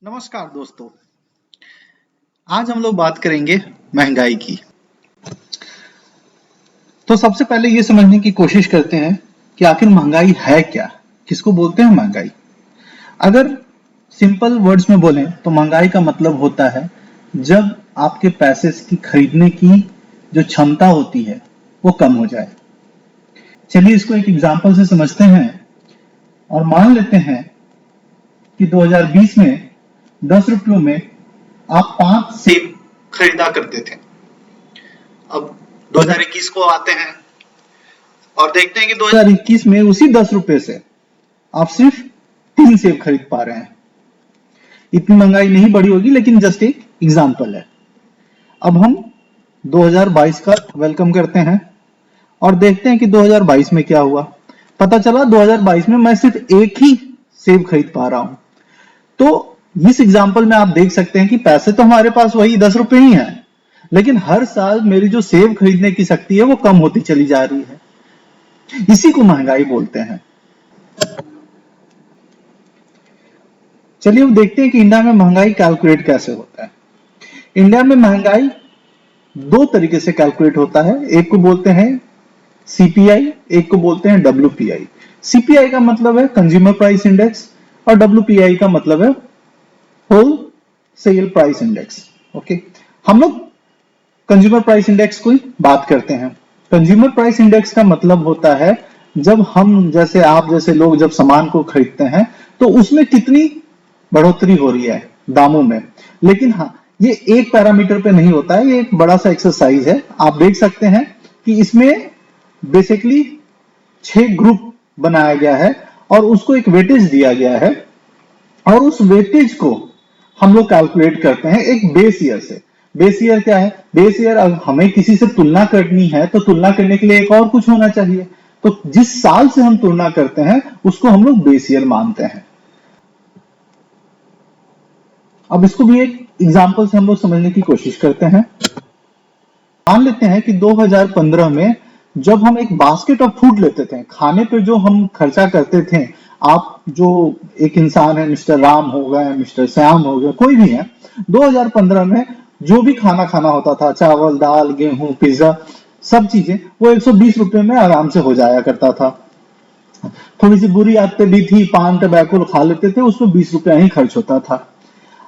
नमस्कार दोस्तों। आज हम लोग बात करेंगे महंगाई की। तो सबसे पहले ये समझने की कोशिश करते हैं कि आखिर महंगाई है क्या, किसको बोलते हैं महंगाई। अगर सिंपल वर्ड्स में बोलें तो महंगाई का मतलब होता है जब आपके पैसे की खरीदने की जो क्षमता होती है वो कम हो जाए। चलिए इसको एक एग्जांपल से समझते हैं और मान लेते हैं कि 2020 में 10 रुपयों में आप 5 सेब खरीदा करते थे। अब 2021 को आते हैं और देखते हैं कि 2021 में उसी 10 रुपए से आप सिर्फ 3 सेब खरीद पा रहे हैं। इतनी महंगाई नहीं बढ़ी होगी, लेकिन जस्ट एक एग्जांपल है। अब हम 2022 का वेलकम करते हैं और देखते हैं कि 2022 में क्या हुआ। पता चला 2022 में मैं सिर्फ एक ही सेब खरीद पा रहा हूं। तो इस एग्जांपल में आप देख सकते हैं कि पैसे तो हमारे पास वही 10 रुपए ही हैं, लेकिन हर साल मेरी जो सेब खरीदने की शक्ति है वो कम होती चली जा रही है। इसी को महंगाई बोलते हैं। चलिए अब देखते हैं कि इंडिया में महंगाई कैलकुलेट कैसे होता है। इंडिया में महंगाई दो तरीके से कैलकुलेट होता है। एक को बोलते हैं सीपीआई, एक को बोलते हैं डब्ल्यूपीआई। सीपीआई का मतलब है कंज्यूमर प्राइस इंडेक्स और डब्ल्यूपीआई का मतलब है wholesale price index. Okay, हम लोग कंज्यूमर प्राइस इंडेक्स की बात करते हैं। कंज्यूमर प्राइस इंडेक्स का मतलब होता है जब हम जैसे आप जैसे लोग जब सामान को खरीदते हैं तो उसमें कितनी बढ़ोतरी हो रही है दामों में। लेकिन हाँ, ये एक पैरामीटर पे नहीं होता है, ये एक बड़ा सा एक्सरसाइज है। आप देख सकते हैं कि इसमें बेसिकली 6 ग्रुप बनाया गया है और उसको एक वेटेज दिया गया है और उस वेटेज को हम लोग कैलकुलेट करते हैं एक बेस ईयर से। बेस ईयर क्या है? बेस ईयर अगर हमें किसी से तुलना करनी है तो तुलना करने के लिए एक और कुछ होना चाहिए। तो जिस साल से हम तुलना करते हैं उसको हम लोग बेस ईयर मानते हैं। अब इसको भी एक एग्जांपल से हम लोग समझने की कोशिश करते हैं। मान लेते हैं कि 2015 में जब हम एक बास्केट ऑफ फूड लेते थे, खाने पे जो हम खर्चा करते थे, आप जो एक इंसान है, मिस्टर राम हो गए, मिस्टर श्याम हो गए, कोई भी है, 2015 में जो भी खाना खाना होता था, चावल, दाल, गेहूं, पिज्जा, सब चीजें, वो 120 रुपए में आराम से हो जाया करता था। थोड़ी सी बुरी आदतें भी थी, पान टबैको खा लेते थे, उसमें 20 रुपया ही खर्च होता था।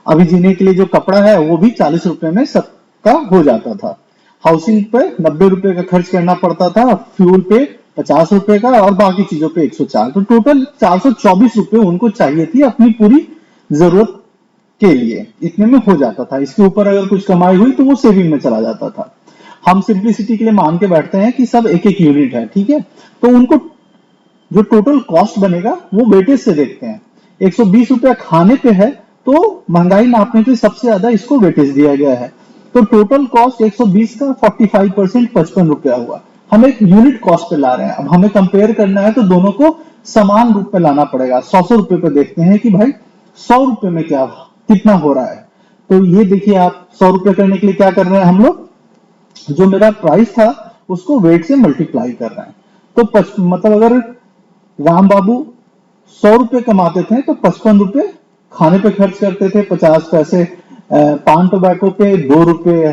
अभी जीने के लिए जो कपड़ा है वो भी 40 रुपए में सबका हो जाता था। हाउसिंग पे 90 रुपए का खर्च करना पड़ता था, फ्यूल पे 50 रुपए का और बाकी चीजों पे 104। तो टोटल 424 रुपए उनको चाहिए थी अपनी पूरी जरूरत के लिए। इतने में हो जाता था। इसके ऊपर अगर कुछ कमाई हुई तो वो सेविंग में चला जाता था। हम सिंप्लिसिटी के लिए मान के बैठते हैं कि सब एक एक यूनिट है, ठीक है। तो उनको जो टोटल कॉस्ट बनेगा वो वेटेज से देखते हैं। 120 रुपया खाने पे है तो महंगाई नापने के लिए सबसे ज्यादा इसको वेटेज दिया गया है। तो टोटल कॉस्ट 120 का 45% 55 रुपया हुआ। हम एक यूनिट कॉस्ट पे ला रहे हैं। अब हमें कंपेयर करना है तो दोनों को समान रूप में लाना पड़ेगा। 100 रुपए पे देखते हैं कि भाई 100 रुपए में क्या कितना हो रहा है। तो ये देखिए, आप 100 रुपए करने के लिए क्या कर रहे हैं, हम लोग जो मेरा प्राइस था उसको वेट से मल्टीप्लाई कर रहे हैं। तो मतलब अगर राम बाबू 100 रुपए कमाते थे तो 55 रुपए खाने पे खर्च करते थे, 50 पैसे पान टोबैको पे, 2 रुपए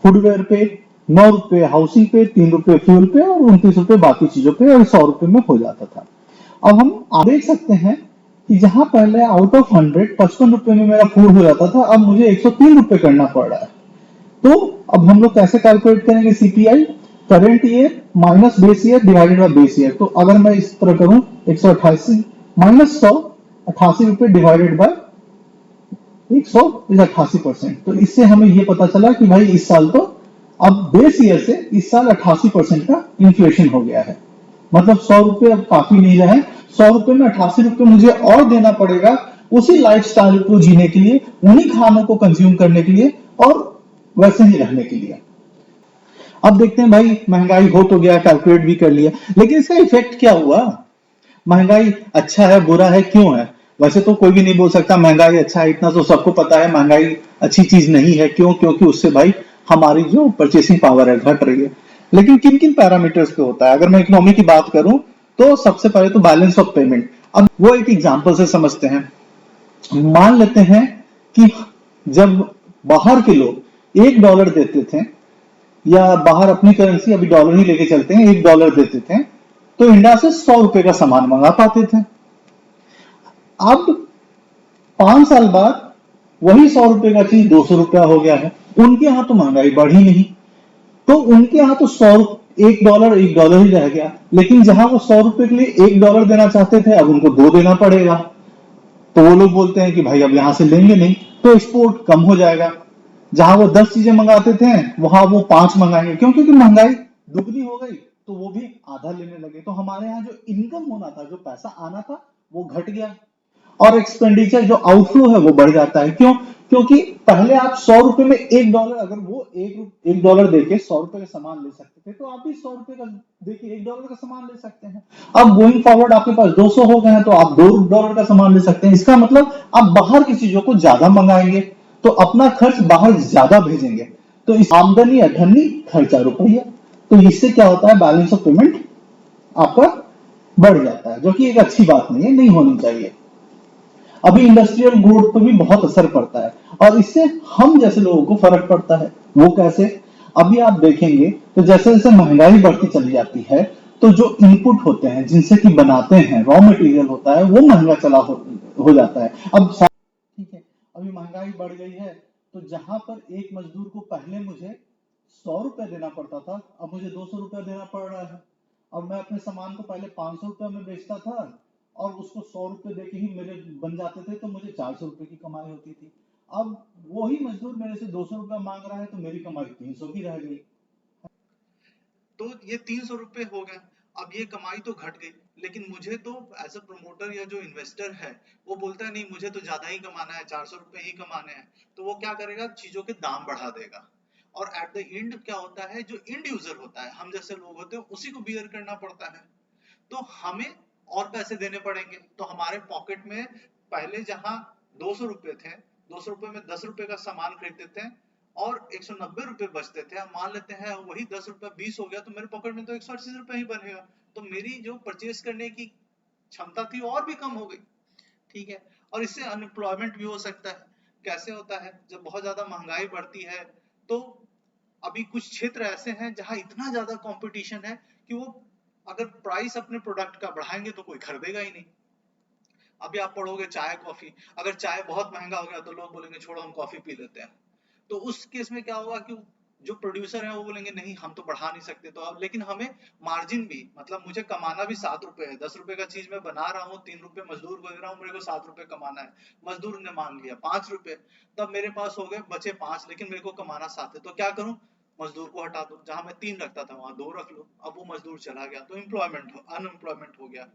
फुटवेयर पे, 9 रुपए हाउसिंग पे, 3 रुपए फ्यूल पे और 29 रुपए बाकी चीजों पे, और 100 रुपए में हो जाता था। अब हम देख सकते हैं कि जहां पहले आउट ऑफ 100 55 रुपए में मेरा फूड हो जाता था, अब मुझे 103 रुपए करना पड़ रहा है। तो अब हम लोग कैसे कैलकुलेट करेंगे CPI? Current year minus base year divided by base year. तो अगर मैं इस तरह करूं, 188 माइनस 100, 88 रुपए डिवाइडेड बाय 188%। तो इससे हमें ये पता चला कि भाई इस साल तो अब बेस ईयर से इस साल 88% का इन्फ्लेशन हो गया है। मतलब 100 रुपए अब काफी नहीं रहे। 100 रुपए में 88 रुपए मुझे और देना पड़ेगा उसी लाइफस्टाइल को जीने के लिए, उन्हीं खानों को कंज्यूम करने के लिए और वैसे ही रहने के लिए। अब देखते हैं भाई, महंगाई हो तो गया, कैलकुलेट भी कर लिया, लेकिन इसका इफेक्ट क्या हुआ? महंगाई अच्छा है बुरा है क्यों है? वैसे तो कोई भी नहीं बोल सकता महंगाई अच्छा है, इतना तो सबको पता है महंगाई अच्छी चीज नहीं है। क्यों? क्योंकि उससे भाई हमारी जो परचेसिंग पावर है घट रही है। लेकिन किन किन पैरामीटर्स पे होता है? अगर मैं इकोनॉमी की बात करूं तो सबसे पहले तो बैलेंस ऑफ पेमेंट। अब वो एक एग्जांपल से समझते हैं। मान लेते हैं कि जब बाहर के लोग $1 देते थे, या बाहर अपनी करेंसी अभी डॉलर ही लेके चलते हैं, $1 देते थे, तो इंडिया से ₹100 का सामान मंगा पाते थे। अब 5 साल बाद वही ₹100 का चीज ₹200 हो गया है। उनके यहां तो महंगाई बढ़ी नहीं, तो उनके यहां तो $1 ही रह गया। लेकिन जहां वो ₹100 के लिए $1 देना चाहते थे, अब उनको दो देना पड़ेगा। तो वो लोग बोलते हैं कि भाई अब यहां से लेंगे नहीं, तो एक्सपोर्ट कम हो जाएगा। जहां वो 10 चीजें मंगाते थे, वहां वो 5 मंगाएंगे। क्यों? क्योंकि महंगाई दुगनी हो गई, तो वो भी आधा लेने लगे। तो हमारे यहाँ जो इनकम होना था, जो पैसा आना था, वो घट गया। और एक्सपेंडिचर जो आउटफ्लो है वो बढ़ जाता है। क्यों? क्योंकि पहले आप ₹100 में $1, अगर वो $1 देके ₹100 का सामान ले सकते थे, तो आप भी ₹100 का देके $1 का सामान ले सकते हैं। अब गोइंग फॉरवर्ड आपके पास 200 हो गए हैं, तो आप $2 का सामान ले सकते हैं। इसका मतलब आप बाहर की चीजों को ज्यादा मंगाएंगे, तो अपना खर्च बाहर ज्यादा भेजेंगे। तो इस आमदनी अठन्नी, खर्चा रुपया। तो इससे क्या होता है, बैलेंस ऑफ पेमेंट आपका बढ़ जाता है, जो कि एक अच्छी बात नहीं है, नहीं होनी चाहिए। अभी इंडस्ट्रियल ग्रोथ पर भी बहुत असर पड़ता है, और इससे हम जैसे लोगों को फर्क पड़ता है। वो कैसे? अभी आप देखेंगे तो जैसे जैसे महंगाई बढ़ती चली जाती है, तो जो इनपुट होते हैं जिनसे कि बनाते हैं, रॉ मटेरियल होता है, वो महंगा हो जाता है। अब ठीक है, अभी महंगाई बढ़ गई है, तो जहां पर एक मजदूर को पहले मुझे ₹100 देना पड़ता था, अब मुझे ₹200 देना पड़ रहा है। अब मैं अपने सामान को पहले ₹500 में बेचता था, और उसको ₹100 देके ही मेरे बन जाते थे, तो मुझे ₹400 की कमाई होती थी। अब वही मजदूर मेरे से ₹200 मांग रहा है, तो मेरी कमाई 300 की रह गई। तो ये ₹300 हो गए। अब ये कमाई तो घट गई, लेकिन मुझे तो एज अ प्रमोटर या जो इन्वेस्टर है, वो बोलता है नहीं, मुझे तो ज्यादा ही कमाना है, ₹400 ही कमाने हैं। तो वो क्या करेगा, चीजों के दाम बढ़ा देगा। और एट द एंड क्या होता है, जो एंड यूजर होता है, हम जैसे लोग होते हैं, उसी को बियर करना पड़ता है। तो हमें और पैसे देने पड़ेंगे। तो हमारे पॉकेट में पहले जहां ₹200 थे, ₹200 में ₹10 का सामान खरीदते थे, और ₹190 बचते थे। हम मान लेते हैं वही ₹10 20 हो गया, तो मेरे पॉकेट में तो ₹180 ही बनेगा। तो मेरी जो परचेज करने की क्षमता थी और भी कम हो गई। ठीक है। और इससे अनएम्प्लॉयमेंट भी हो सकता है। कैसे होता है, जब बहुत ज्यादा महंगाई बढ़ती है, तो अभी कुछ क्षेत्र ऐसे हैं जहां इतना ज्यादा कंपटीशन है कि वो अगर प्राइस अपने प्रोडक्ट का बढ़ाएंगे तो कोई खरीदेगा ही नहीं। अभी आप पढ़ोगे चाय कॉफी, अगर चाय बहुत महंगा हो गया तो लोग बोलेंगे छोड़ो हम कॉफी पी लेते हैं। तो उस केस में क्या होगा कि जो प्रोड्यूसर है वो बोलेंगे नहीं हम तो बढ़ा नहीं सकते। तो अब लेकिन हमें मार्जिन भी, मतलब मुझे कमाना भी ₹7 है। ₹10 का चीज मैं बना रहा हूँ, ₹3 मजदूर को दे रहा हूँ, मेरे को ₹7 कमाना है। मजदूर ने मान लिया ₹5, तब मेरे पास हो गए बचे 5, लेकिन मेरे को कमाना 7 है। तो क्या करूं, मजदूर को हटा दो, जहां मैं 3 रखता था वहां 2 रख लो। अब वो मजदूर चला गया, तो अनएम्प्लॉयमेंट हो गया।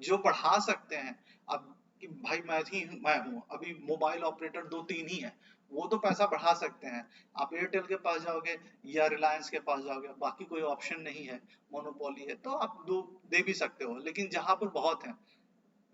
जो बढ़ा सकते हैं, अब कि भाई मैं हूँ, अभी मोबाइल ऑपरेटर 2-3 ही है, वो तो पैसा बढ़ा सकते हैं। आप एयरटेल के पास जाओगे या रिलायंस के पास जाओगे, बाकी कोई ऑप्शन नहीं है, मोनोपोली है, तो आप दो दे भी सकते हो। लेकिन जहां पर बहुत है,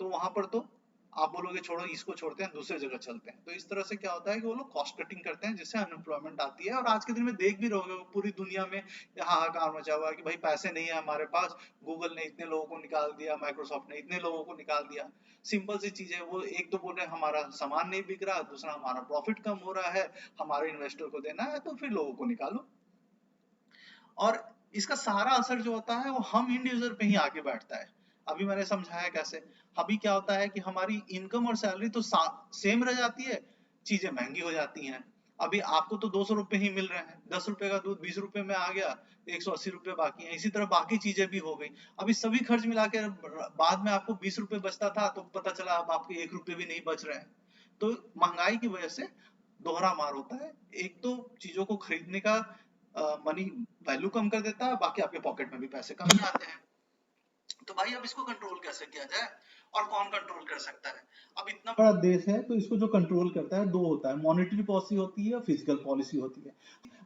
तो वहां पर तो आप बोलोगे छोड़ो इसको, छोड़ते हैं दूसरे जगह चलते हैं। तो इस तरह से क्या होता है कि वो लोग कॉस्ट कटिंग करते हैं, जिससे अनएम्प्लॉयमेंट आती है। और आज के दिन में देख भी रहोगे पूरी दुनिया में हाहाकार मचा हुआ है कि भाई पैसे नहीं है हमारे पास, गूगल ने इतने लोगों को निकाल दिया, माइक्रोसॉफ्ट ने इतने लोगों को निकाल दिया। सिंपल सी चीज है, वो एक तो बोल रहे हैं हमारा सामान नहीं बिक रहा, दूसरा हमारा प्रॉफिट कम हो रहा है, हमारे इन्वेस्टर को देना है, तो फिर लोगों को निकालो। और इसका सारा असर जो होता है वो हम इंड यूजर पे ही आके बैठता है। अभी मैंने समझाया कैसे। अभी क्या होता है कि हमारी इनकम और सैलरी तो सेम रह जाती है, चीजें महंगी हो जाती हैं। अभी आपको तो ₹200 ही मिल रहे हैं, ₹10 का दूध ₹20 में आ गया, ₹180 बाकी है। इसी तरह बाकी चीजें भी हो गई। अभी सभी खर्च मिला के बाद में आपको ₹20 बचता था, तो पता चला अब आपके ₹1 भी नहीं बच रहे हैं। तो महंगाई की वजह से दोहरा मार होता है। एक तो चीजों को खरीदने का मनी वैल्यू कम कर देता है, बाकी आपके पॉकेट में भी पैसे कम ही आते हैं। तो भाई अब इसको कंट्रोल कैसे किया जाए, और कौन कंट्रोल कर सकता है? अब इतना बड़ा देश है, तो इसको जो कंट्रोल करता है दो होता है, मॉनेटरी पॉलिसी होती है, फिजिकल पॉलिसी होती है।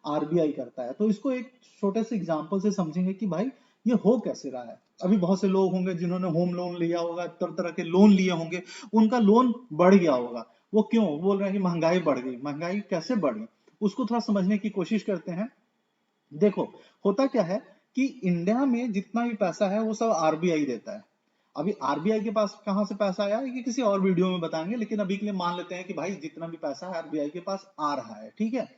आरबीआई करता है। तो इसको एक छोटे से एग्जांपल से समझेंगे कि भाई ये हो कैसे रहा है। अभी बहुत से लोग होंगे जिन्होंने होम लोन लिया होगा, तरह तरह के लोन लिए होंगे, उनका लोन बढ़ गया होगा। वो क्यों बोल रहे हैं कि महंगाई बढ़ गई? महंगाई कैसे बढ़ी, उसको थोड़ा समझने की कोशिश करते हैं। देखो, होता क्या है कि इंडिया में जितना भी पैसा है वो सब आरबीआई देता है। अभी आरबीआई के पास कहां से पैसा आया ये किसी और वीडियो में बताएंगे, लेकिन अभी के लिए मान लेते हैं कि भाई जितना भी पैसा है आरबीआई के पास आ रहा है, ठीक है।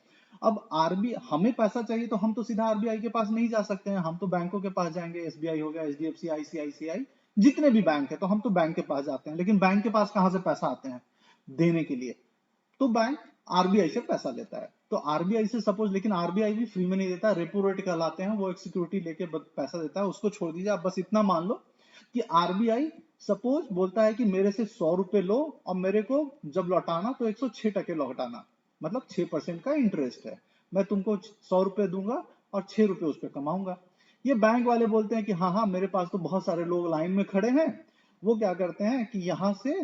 अब आरबीआई हमें पैसा चाहिए तो हम तो सीधा आरबीआई के पास नहीं जा सकते हैं, हम तो बैंकों के पास जाएंगे, एसबीआई हो गया, एचडीएफसी, आईसीआईसीआई, जितने भी बैंक है तो हम तो बैंक के पास जाते हैं। लेकिन बैंक के पास कहां से पैसा आते हैं देने के लिए? तो बैंक आरबीआई से पैसा लेता है। तो आरबीआई से सपोज, लेकिन आरबीआई भी फ्री में नहीं देता, रेपो रेट कहलाते हैं, वो एक सिक्योरिटी लेके पैसा देता है, उसको छोड़ दीजिए। आप बस इतना मान लो कि आरबीआई सपोज बोलता है कि मेरे से 100 रुपए लो और मेरे को जब लौटाना तो 106% लौटाना, मतलब 6% का इंटरेस्ट है, मैं तुमको 100 रुपए दूंगा और 6 रुपए उस पर कमाऊंगा। ये बैंक वाले बोलते हैं कि हाँ हाँ मेरे पास तो बहुत सारे लोग लाइन में खड़े हैं, वो क्या करते हैं कि यहां से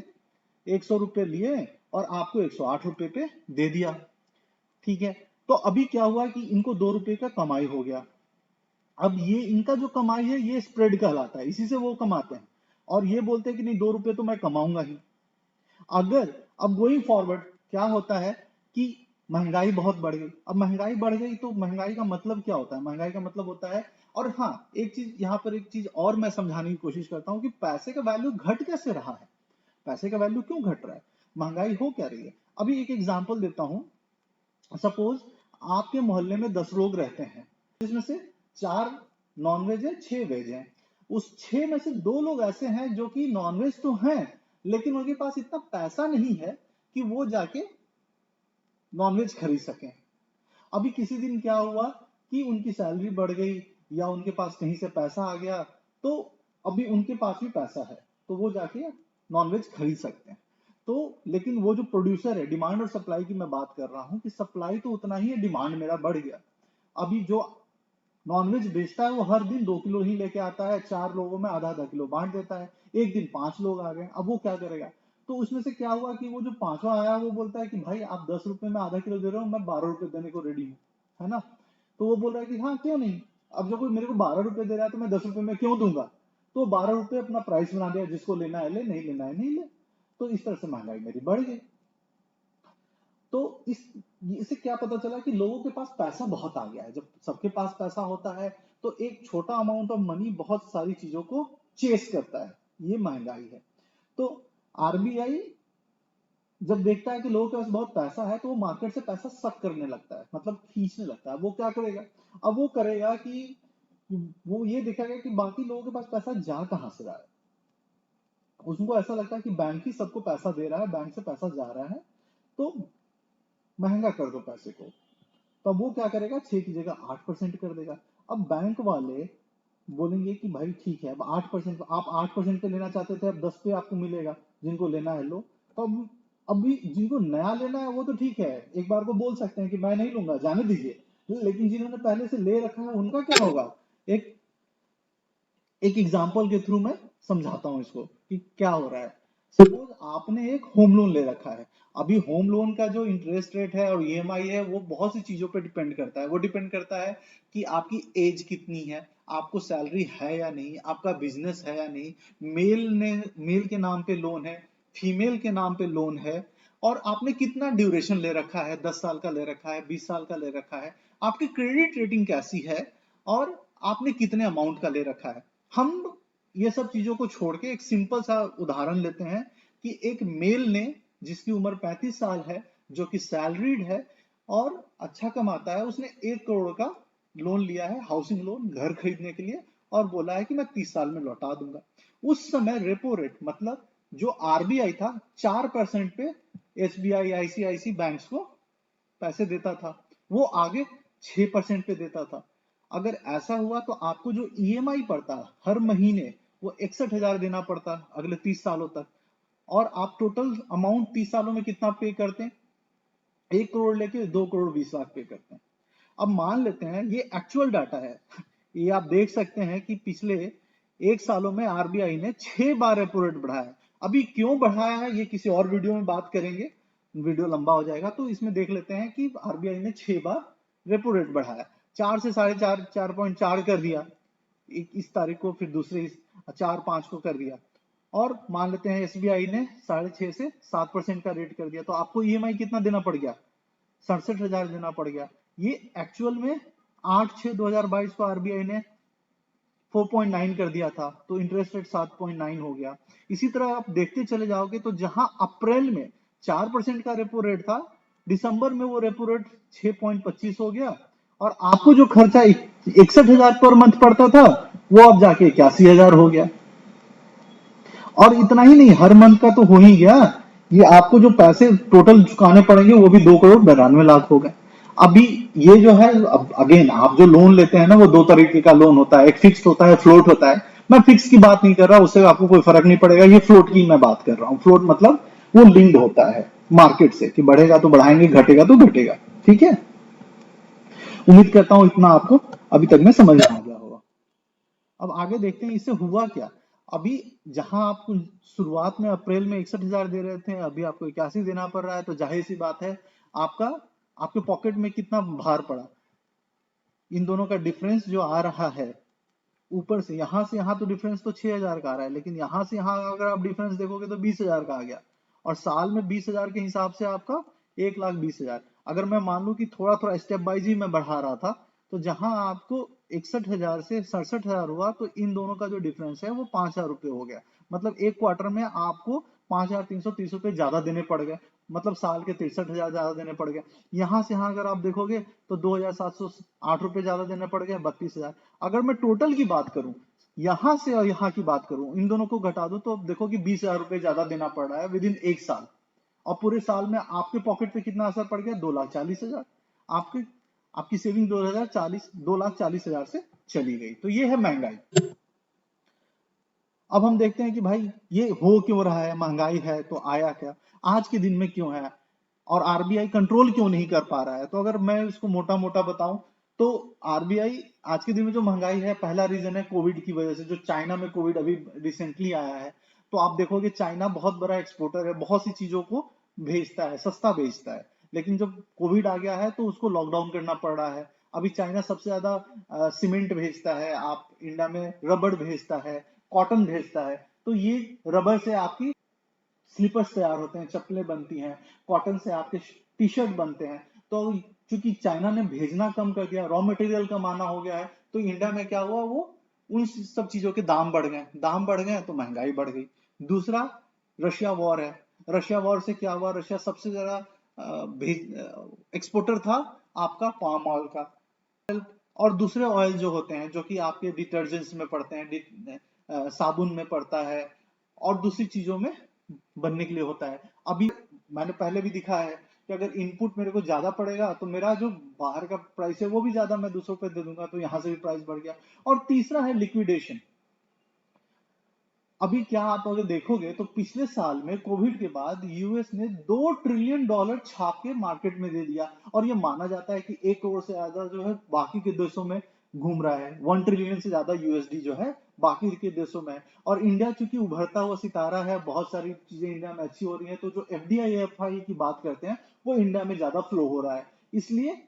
100 रुपए लिए और आपको 108 रुपए पे दे दिया, ठीक है। तो अभी क्या हुआ कि इनको 2 रुपए का कमाई हो गया। अब ये इनका जो कमाई है ये स्प्रेड कहलाता है, इसी से वो कमाते हैं और ये बोलते हैं कि नहीं 2 रुपए तो मैं कमाऊंगा ही। अगर अब गोइंग फॉरवर्ड क्या होता है कि महंगाई बहुत बढ़ गई। अब महंगाई बढ़ गई तो महंगाई का मतलब क्या होता है? महंगाई का मतलब होता है, और हाँ एक चीज यहाँ पर, एक चीज और मैं समझाने की कोशिश करता हूँ कि पैसे का वैल्यू घट कैसे रहा है, पैसे का वैल्यू क्यों घट रहा है, महंगाई हो क्या रही है। अभी एक एग्जांपल देता हूं, सपोज आपके मोहल्ले में 10 लोग रहते हैं, जिसमें से 4 नॉनवेज है, 6 वेज हैं। उस 6 में से 2 लोग ऐसे हैं जो कि नॉनवेज तो हैं लेकिन उनके पास इतना पैसा नहीं है कि वो जाके नॉनवेज खरीद सकें। अभी किसी दिन क्या हुआ कि उनकी सैलरी बढ़ गई या उनके पास कहीं से पैसा आ गया, तो अभी उनके पास भी पैसा है तो वो जाके नॉनवेज खरीद सकते हैं। तो लेकिन वो जो प्रोड्यूसर है, डिमांड और सप्लाई की मैं बात कर रहा हूं कि सप्लाई तो उतना ही है, डिमांड मेरा बढ़ गया। अभी जो नॉनवेज बेचता है वो हर दिन 2 किलो ही लेके आता है, 4 लोगों में आधा आधा किलो बांट देता है, एक दिन 5 लोग आ गए, अब वो क्या करेगा? तो उसमें से क्या हुआ कि वो जो पांचवा आया वो बोलता है कि भाई आप 10 रुपए में आधा किलो दे रहे हो, मैं 12 रुपए देने को रेडी हूँ, है ना। तो वो बोल रहा है कि हाँ क्यों नहीं, अब जब कोई मेरे को 12 रुपए दे रहा है तो मैं 10 रुपए में क्यों दूंगा। तो 12 रुपए अपना प्राइस बना दिया, जिसको लेना है ले, नहीं लेना है नहीं ले। तो इस तरह से महंगाई मेरी बढ़ गई। तो इस इससे क्या पता चला कि लोगों के पास पैसा बहुत आ गया है। जब सबके पास पैसा होता है तो एक छोटा अमाउंट ऑफ मनी बहुत सारी चीजों को चेस करता है, ये महंगाई है। तो आरबीआई जब देखता है कि लोगों के पास बहुत पैसा है तो वो मार्केट से पैसा सक करने लगता है, मतलब खींचने लगता है। वो क्या करेगा? अब वो करेगा कि वो ये देखेगा कि बाकी लोगों के पास पैसा जा कहां से रहा है। उसको ऐसा लगता है कि बैंक ही सबको पैसा दे रहा है, बैंक से पैसा जा रहा है, तो महंगा कर दो पैसे को। तब वो क्या करेगा, 6 की जगह 8% कर देगा। अब बैंक वाले बोलेंगे कि भाई ठीक है, अब 8%, आप 8% पे लेना चाहते थे, अब 10 पे आपको मिलेगा, जिनको लेना है लो। तो अभी जिनको नया लेना है वो तो ठीक है, एक बार को बोल सकते हैं कि मैं नहीं लूंगा, जाने दीजिए। लेकिन जिन्होंने पहले से ले रखा है उनका क्या होगा? एक एक एग्जाम्पल के थ्रू मैं समझाता हूं इसको कि क्या हो रहा है। सपोज आपने एक होम लोन ले रखा है। अभी होम लोन का जो इंटरेस्ट रेट है और ईएमआई है वो बहुत सी चीजों पे डिपेंड करता है। वो डिपेंड करता है कि आपकी एज कितनी है, आपको सैलरी है या नहीं, आपका बिजनेस है या नहीं, मेल के नाम पे लोन है, फीमेल के नाम पे लोन है, और आपने कितना ड्यूरेशन ले रखा है, 10 साल का ले रखा है, 20 साल का ले रखा है, आपकी क्रेडिट रेटिंग कैसी है, और आपने कितने अमाउंट का ले रखा है। हम ये सब चीजों को छोड़ के एक सिंपल सा उदाहरण लेते हैं कि एक मेल ने, जिसकी उम्र 35 साल है, जो कि सैलरीड है और अच्छा कमाता है, उसने 1 करोड़ का लोन लिया है, हाउसिंग लोन, घर खरीदने के लिए, और बोला है कि मैं 30 साल में लौटा दूंगा। उस समय रेपो रेट मतलब जो आरबीआई था 4% पे एसबीआई आईसीआईसी बैंक्स को पैसे देता था, वो आगे 6% पे देता था। अगर ऐसा हुआ तो आपको जो ईएमआई पड़ता हर महीने वो 61,000 देना पड़ता अगले 30 सालों तक। और आप टोटल अमाउंट 30 सालों में कितना पे करते हैं? 1 करोड़ लेके 2 करोड़ 20 लाख पे करते हैं। अब मान लेते हैं ये एक्चुअल डाटा है, ये आप देख सकते हैं कि पिछले 1 सालों में आरबीआई ने 6 बार रेपो रेट बढ़ाया। अभी क्यों बढ़ाया है ये किसी और वीडियो में बात करेंगे, वीडियो लंबा हो जाएगा। तो इसमें देख लेते हैं कि आरबीआई ने 6 बार रेपो रेट बढ़ाया, 4 से 4.5, 4.4 कर दिया इस तारीख को, फिर दूसरे 4-5 को कर दिया, और मान लेते हैं एसबीआई ने 6.5 से 7% का रेट कर दिया, तो आपको ईएमआई कितना देना पड़ गया? 67,000 देना पड़ गया। ये एक्चुअल में 8/6/2022 को आरबीआई ने 4.9 कर दिया था, तो इंटरेस्ट रेट 7.9 हो गया। इसी तरह आप देखते चले जाओगे तो जहां अप्रैल में 4% का रेपो रेट था, दिसंबर में वो रेपो रेट 6.25 हो गया, और आपको जो खर्चा 61,000 पर मंथ पड़ता था, वो अब जाके 81,000 हो गया। और इतना ही नहीं, हर मंथ का तो हो ही गया, ये आपको जो पैसे टोटल चुकाने पड़ेंगे वो भी 2,92,00,000 हो गए। अभी ये जो है, अब अगेन आप जो लोन लेते हैं ना, वो दो तरीके का लोन होता है, एक फिक्स्ड होता है, फ्लोट होता है। मैं फिक्स की बात नहीं कर रहा, उससे आपको कोई फर्क नहीं पड़ेगा, ये फ्लोट की मैं बात कर रहा हूँ। फ्लोट मतलब वो लिंक्ड होता है मार्केट से, कि बढ़ेगा तो बढ़ाएंगे, घटेगा तो घटेगा। ठीक है, उम्मीद करता हूं इतना आपको अभी तक में समझ आ गया होगा। अब आगे देखते हैं इससे हुआ क्या। अभी जहां आपको शुरुआत में अप्रैल में 61,000 दे रहे थे, अभी आपको 81 देना पड़ रहा है, तो जाहिर सी बात है आपका आपके पॉकेट में कितना भार पड़ा। इन दोनों का डिफरेंस जो आ रहा है, ऊपर से यहां तो डिफरेंस तो 6,000 का आ रहा है, लेकिन यहां से यहां अगर आप डिफरेंस देखोगे तो 20,000 का आ गया। और साल में 20,000 के हिसाब से आपका 1,20,000। अगर मैं मान लू कि थोड़ा थोड़ा स्टेप बाइज ही मैं बढ़ा रहा था, तो जहां आपको 61,000 से 67,000 हुआ, तो इन दोनों का जो डिफरेंस है वो 5,000 रुपये हो गया। मतलब एक क्वार्टर में आपको 5,330 रुपये ज्यादा देने पड़ गए, मतलब साल के 63,000 ज्यादा देने पड़ गए। यहां से यहां अगर आप देखोगे तो 2,708 रुपये ज्यादा देने पड़ गए, 32,000। अगर मैं टोटल की बात करूं, यहां से और यहां की बात करूं, इन दोनों को घटा दो, तो देखो कि 20,000 रुपये ज्यादा देना पड़ रहा है विद इन एक साल। और पूरे साल में आपके पॉकेट पे कितना असर पड़ गया? 2,40,000। आपके आपकी सेविंग 2,40,000 से चली गई। तो ये है महंगाई। अब हम देखते हैं कि भाई ये हो क्यों रहा है, महंगाई है तो आया क्या, आज के दिन में क्यों है, और आरबीआई कंट्रोल क्यों नहीं कर पा रहा है। तो अगर मैं इसको मोटा मोटा बताऊं, तो आरबीआई आज के दिन में जो महंगाई है, पहला रीजन है कोविड की वजह से, जो चाइना में कोविड अभी रिसेंटली आया है। तो आप देखोगे चाइना बहुत बड़ा एक्सपोर्टर है, बहुत सी चीजों को भेजता है, सस्ता भेजता है। लेकिन जब कोविड आ गया है तो उसको लॉकडाउन करना पड़ रहा है। अभी चाइना सबसे ज्यादा सीमेंट भेजता है, आप इंडिया में रबड़ भेजता है, कॉटन भेजता है। तो ये रबर से आपकी स्लीपर्स तैयार होते हैं, चप्पलें बनती हैं, कॉटन से आपके टी शर्ट बनते हैं। तो चूंकि चाइना ने भेजना कम कर दिया, रॉ मटेरियल कम आना हो गया है, तो इंडिया में क्या हुआ, वो उन सब चीजों के दाम बढ़ गए, दाम बढ़ गए तो महंगाई बढ़ गई। दूसरा, रशिया वॉर है। रशिया वॉर से क्या हुआ, रशिया सबसे ज्यादा एक्सपोर्टर था आपका पाम ऑयल का, और दूसरे ऑयल जो होते हैं, जो कि आपके डिटर्जेंट्स में पड़ते हैं, साबुन में पड़ता है, और दूसरी चीजों में बनने के लिए होता है। अभी मैंने पहले भी दिखा है कि अगर इनपुट मेरे को ज्यादा पड़ेगा, तो मेरा जो बाहर का प्राइस है वो भी ज्यादा मैं दूसरों पे दे दूंगा, तो यहां से भी प्राइस बढ़ गया। और तीसरा है लिक्विडेशन। अभी क्या आप अगर देखोगे तो पिछले साल में कोविड के बाद यूएस ने $2 ट्रिलियन छाप के मार्केट में दे दिया, और ये माना जाता है कि 1 करोड़ से ज्यादा जो है बाकी के देशों में घूम रहा है। 1 ट्रिलियन से ज्यादा यूएसडी जो है बाकी के देशों में है। और इंडिया चूंकि उभरता हुआ सितारा है, बहुत सारी चीजें इंडिया में अच्छी हो रही है, तो जो एफडीआई एफआई की बात करते हैं, वो इंडिया में ज्यादा फ्लो हो रहा है। इसलिए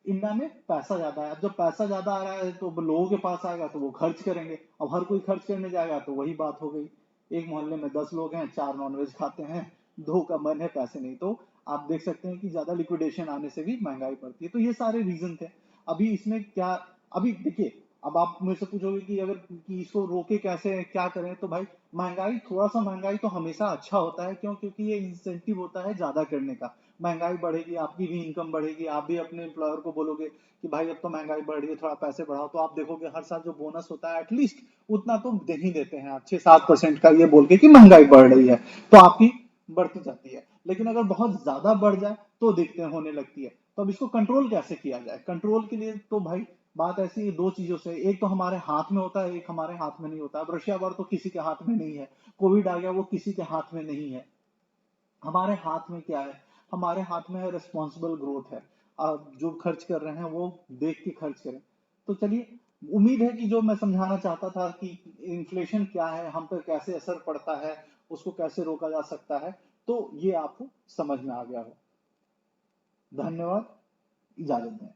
इंडिया में पैसा ज्यादा है। अब जब पैसा ज्यादा आ रहा है तो लोगों के पास आएगा तो वो खर्च करेंगे। अब हर कोई खर्च करने जाएगा तो वही बात हो गई, एक मोहल्ले में 10 लोग हैं, 4 नॉनवेज खाते हैं, 2 का मन है, पैसे नहीं। तो आप देख सकते हैं कि ज्यादा लिक्विडेशन आने से भी महंगाई बढ़ती है। तो ये सारे रीजन थे। अभी इसमें क्या, अभी देखिए, अब आप मुझसे पूछोगे कि अगर कि इसको रोके कैसे, क्या करें, तो भाई महंगाई, थोड़ा सा महंगाई तो हमेशा अच्छा होता है। क्यों? क्योंकि ये इंसेंटिव होता है ज्यादा करने का। महंगाई बढ़ेगी, आपकी भी इनकम बढ़ेगी, आप भी अपने एम्प्लॉयर को बोलोगे कि भाई अब तो महंगाई बढ़ रही है, थोड़ा पैसे बढ़ाओ, तो आप देखोगे हर साल जो बोनस होता है एटलीस्ट उतना तो दे ही देते हैं आप, 6-7% का, ये बोल के कि महंगाई बढ़ रही है, तो आपकी बढ़ती जाती है। लेकिन अगर बहुत ज्यादा बढ़ जाए तो दिक्कतें होने लगती है। तो अब इसको कंट्रोल कैसे किया जाए? कंट्रोल के लिए तो भाई बात ऐसी है, दो चीजों से, एक तो हमारे हाथ में होता है, एक हमारे हाथ में नहीं होता। अब रशिया वॉर तो किसी के हाथ में नहीं है, कोविड आ गया वो किसी के हाथ में नहीं है। हमारे हाथ में क्या है? हमारे हाथ में है रिस्पॉन्सिबल ग्रोथ है। आप जो खर्च कर रहे हैं वो देख के खर्च करें। तो चलिए, उम्मीद है कि जो मैं समझाना चाहता था कि इन्फ्लेशन क्या है, हम पर कैसे असर पड़ता है, उसको कैसे रोका जा सकता है, तो ये आपको समझ में आ गया हो। धन्यवाद, इजाजत दें।